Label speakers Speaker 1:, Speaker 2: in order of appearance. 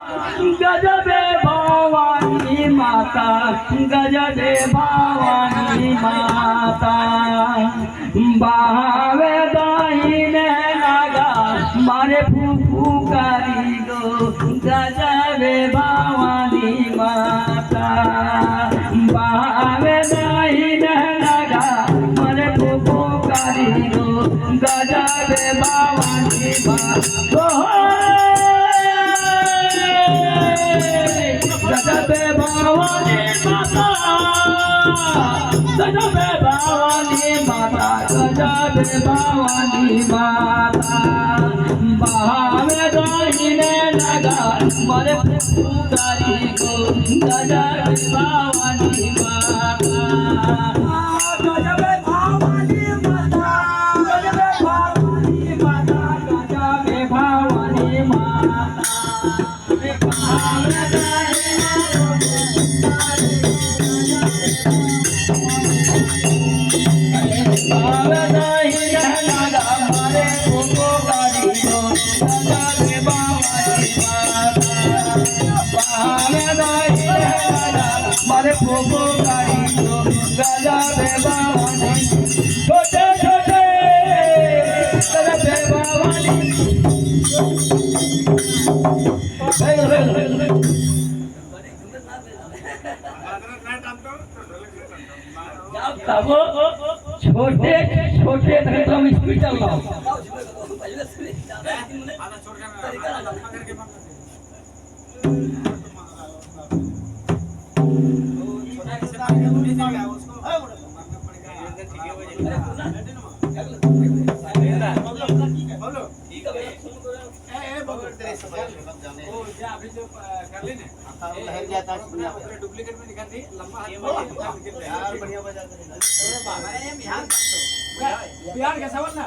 Speaker 1: गजबे भवानी माता गजबे भवानी माता बावे दाहिने लगा मारे फुफुकारी गो गजबे भवानी माता बावे दाहिने लगा मारे फुफुकारी गो गजबे भवानी माता गजबे भवानी माता गजबे भवानी माता गजबे भवानी माता बावे दाहिने लगा मरे पुकारी को गजबे भवानी माता गजबे भवानी माता गजबे भवानी माता गजबे भवानी माता मारे फोको गाड़ी को गजबे भवानी छोटे छोटे गजबे भवानी तब छोटे छोटे तो हम स्पीड चल रहा हूँ
Speaker 2: डुप्लीकेट में निकाल दी लंबा बिहार का सवाल ना